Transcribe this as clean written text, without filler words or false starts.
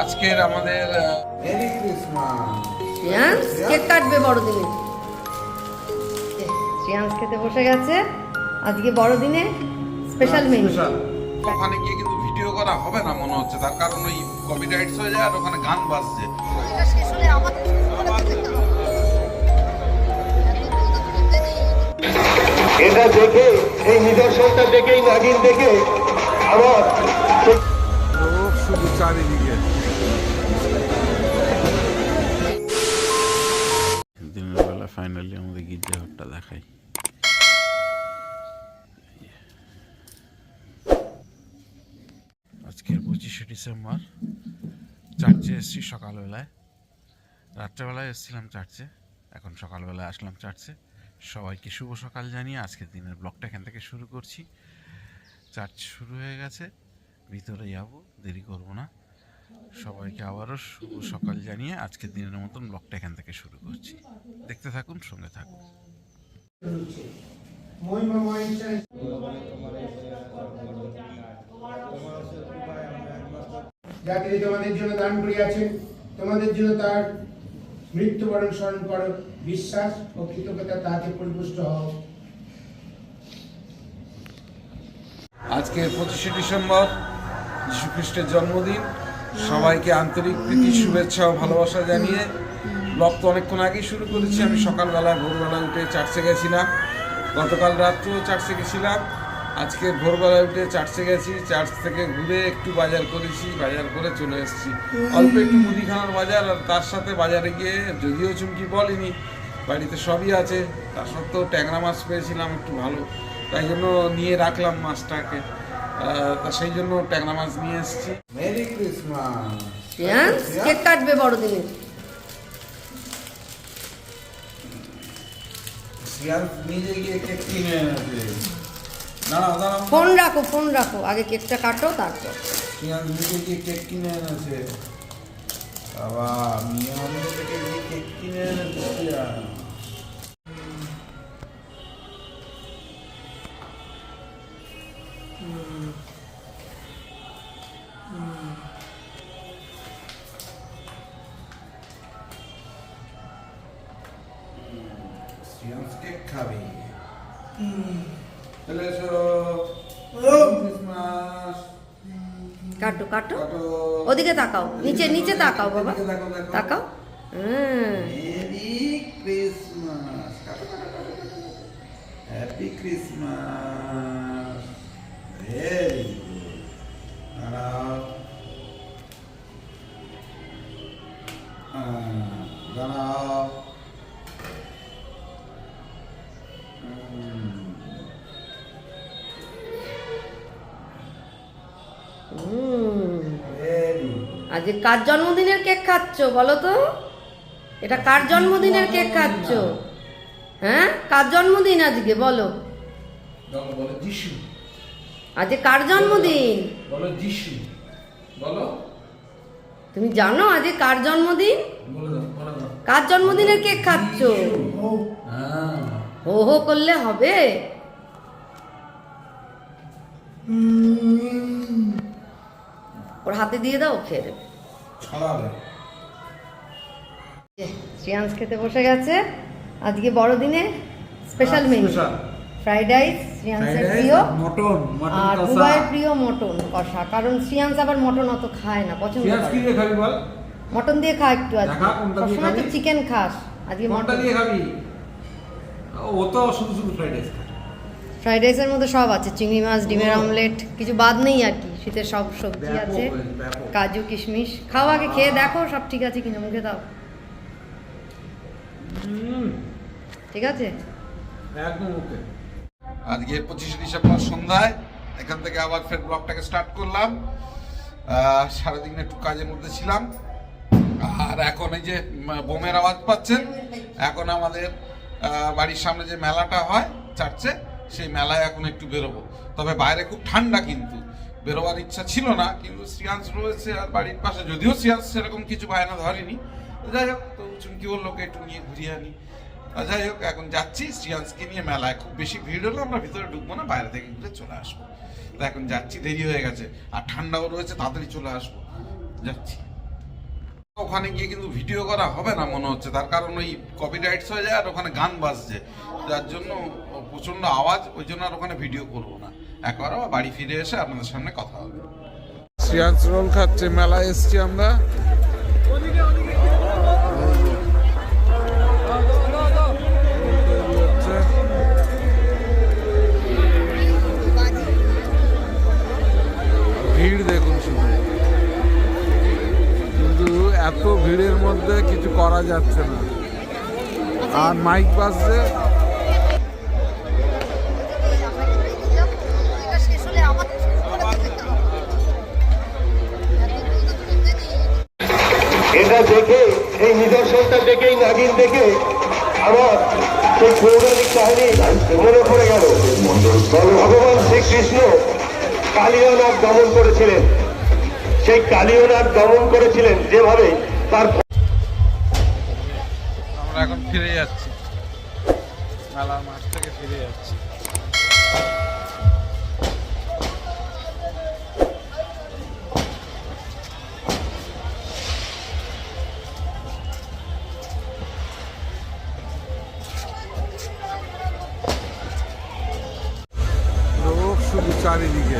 আজকের আমাদের merry Christmas. Cake কাটবে বড়দিনে। শ্রিয়াংশ খেতে বসে গেছে আজকে বড়দিনে স্পেশাল মেনু। ওখানে গিয়ে কিন্তু ভিডিও করা হবে না মনে হচ্ছে, তার কারণ ওই কপিরাইটস হয়ে যায় আর ওখানে গান বাজছে। এটা দেখে এই নিদর্শনটা দেখেই নাগিন দেখে আমার লোক শুধু চারিদিকে। দিনের বেলা ফাইনালি আমাদের গির্জাঘরটা দেখাই। আজকের 25শে ডিসেম্বর চার্চে এসেছি সকালবেলায়। রাত্রেবেলায় এসেছিলাম চার্চে, এখন সকালবেলায় আসলাম চার্চে। সবাইকে শুভ সকাল জানিয়ে আজকের দিনের ব্লগটা এখান থেকে শুরু করছি। চার্চ শুরু হয়ে গেছে, ভিতরে যাব, দেরি করব না। সবাইকে আবারও শুভ সকাল জানিয়ে আজকের দিনের মতন ব্লগটা এখান থেকে শুরু করছি। দেখতে থাকুন, সঙ্গে থাকুন। যা তিনি তোমাদের জন্য দান করিয়াছেন, তোমাদের জন্য তার মৃত্যুবরণ স্মরণ করো, বিশ্বাস ও কৃতজ্ঞতা তাহাতে পরিপুষ্ট হও। আজকে 25শে ডিসেম্বর যীশু খ্রিস্টের জন্মদিন। সবাইকে আন্তরিক প্রীতি শুভেচ্ছা ও ভালোবাসা জানিয়ে ব্লগ তো অনেকক্ষণ আগেই শুরু করেছি। আমি সকালবেলায় ভোরবেলায় উঠে চার্চে গেছিলাম, গতকাল রাত্রেও চার্চে গেছিলাম, আজকে ভোরবেলায় উঠে চার্চে গেছি। চার্চ থেকে ঘুরে একটু বাজার করেছি, বাজার করে চলে এসেছি। অল্প একটু মুদিখানার বাজার, আর তার সাথে বাজারে গিয়ে যদিও চুমকি বলেনি বাড়িতে সবই আছে, তার সত্ত্বেও ট্যাংরা মাছ পেয়েছিলাম একটু ভালো, তাই জন্য নিয়ে রাখলাম মাছটাকে। তা সেই জন্য ট্যাংরা মাছ নিয়ে এসেছি। Merry Christmas. শ্রিয়াংশ কেক কাটবে বড়দিনে। শ্রিয়াংশ নিজে গিয়ে কেক কিনে এনেছে। দাঁড়াও দাঁড়াও, ফোন রাখো, আগে কেকটা কাটো তারপর। শ্রিয়াংশ নিজে গিয়ে কেক কিনে এনেছে। বাবা মেয়ে আমাদের থেকে গিয়ে কেক কিনে এনেছে শ্রিয়াংশ। শ্রিয়াংশ কেক খাবে। চলে এসো। ক্রিসমাস। কাটো কাটো, কাটো। ওদিকে তাকাও, নিচে তাকাও বাবা, এদিকে দেখো, দেখো। তাকাও। Merry Christmas. Happy Christmas. Very good. দাঁড়াও দাঁড়াও। Very good. আজকে কার জন্মদিনের কেক খাচ্ছ বলো তো? এটা কার জন্মদিনের কেক খাচ্ছ? হ্যাঁ, কার জন্মদিন আজকে বলো? বলো যিশু। আজকে কার জন্মদিন বলো যিশু। বলো। তুমি জানো আজকে কার জন্মদিন? বলে দাও, বলে দাও। কার জন্মদিনের কেক খাচ্ছ? হ্যাঁ। হো হো করলে হবে? ওর হাতে দিয়ে দাও, খেয়ে দেবে। ছড়াবে। শ্রিয়াংশ খেতে বসে গেছে আজকে বড়দিনে স্পেশাল মেনু। ফ্রাইড রাইস শ্রিয়াংশের প্রিয়, মটন আর বুবাইয়ের প্রিয় মটন কষা, কারণ শ্রিয়াংশ আবার মটন অত খায় না, পছন্দ শ্রিয়াংশ কি করে। দিয়ে খাবি বল? মটন দিয়ে খা একটু আজকে, দেখা কোনটা দিয়ে সবসময় তো খাবি? চিকেন খাস, আজকে কোনটা মটন। দিয়ে খাবি? ও তো শুধু শুধু ফ্রাইড রাইস খায়। ফ্রাইড রাইসের মধ্যে সব আছে, চিংড়ি মাছ, ডিমের অমলেট, কিছু বাদ নেই আর কি। শীতের সব সবজি আছে, ব্যাপক। কাজু কিশমিশ। খাও আগে, খেয়ে দেখো সব ঠিক আছে কিনা, মুখে দাও। ঠিক আছে, একদম ওকে। আজকে 25শে ডিসেম্বর সন্ধ্যায় এখান থেকে আবার ফের ব্লগটাকে স্টার্ট করলাম। সারাদিন একটু কাজের মধ্যে ছিলাম, আর এখন এই যে বোমের আওয়াজ পাচ্ছেন, এখন আমাদের বাড়ির সামনে যে মেলাটা হয় চার্চে, সেই মেলায় এখন একটু বেরোবো। তবে বাইরে খুব ঠান্ডা, কিন্তু বেরোবার ইচ্ছা ছিল না, কিন্তু শ্রিয়াংশ রয়েছে আর বাড়ির পাশে, যদিও শ্রিয়াংশ সেরকম কিছু বায়না ধরেনি, যাই হোক, তো চুমকি ওর লোকে একটু নিয়ে ঘুরিয়ে আনি। যাই হোক, এখন যাচ্ছি শ্রিয়াংশকে নিয়ে মেলায়। খুব বেশি ভিড় হলে আমরা ভিতরে ঢুকবো না, বাইরে থেকে ঘুরে চলে আসবো। তো এখন যাচ্ছি, দেরি হয়ে গেছে আর ঠান্ডাও রয়েছে, তাড়াতাড়ি চলে আসবো, যাচ্ছি। ওখানে গিয়ে কিন্তু ভিডিও করা হবে না মনে হচ্ছে, তার কারণ ওই কপিরাইটস হয়ে যায় আর ওখানে গান বাজছে, যার জন্য প্রচণ্ড আওয়াজ, ওই জন্য আর ওখানে ভিডিও করবো না। একবার আবার বাড়ি ফিরে এসে আপনাদের সামনে কথা হবে। শ্রিয়াংস রোল খাচ্ছে, মেলায় এসছি আমরা। ভিড় দেখুন শুধু, কিন্তু এত ভিড়ের মধ্যে কিছু করা যাচ্ছে না। আর মাইক বাজছে। এটা দেখে, এই নিদর্শনটা দেখেই, নাগিন দেখে আমার সেই পৌরাণিক কাহিনী মনে পড়ে গেল। ভগবান শ্রীকৃষ্ণ কালিয়ানাগ দমন করেছিলেন। সেই কালিয়ানাগ দমন করেছিলেন যেভাবে, তার আমরা এখন ফিরে যাচ্ছি, মেলার মাঠ থেকে ফিরে যাচ্ছি। লোক শুধু চারিদিকে।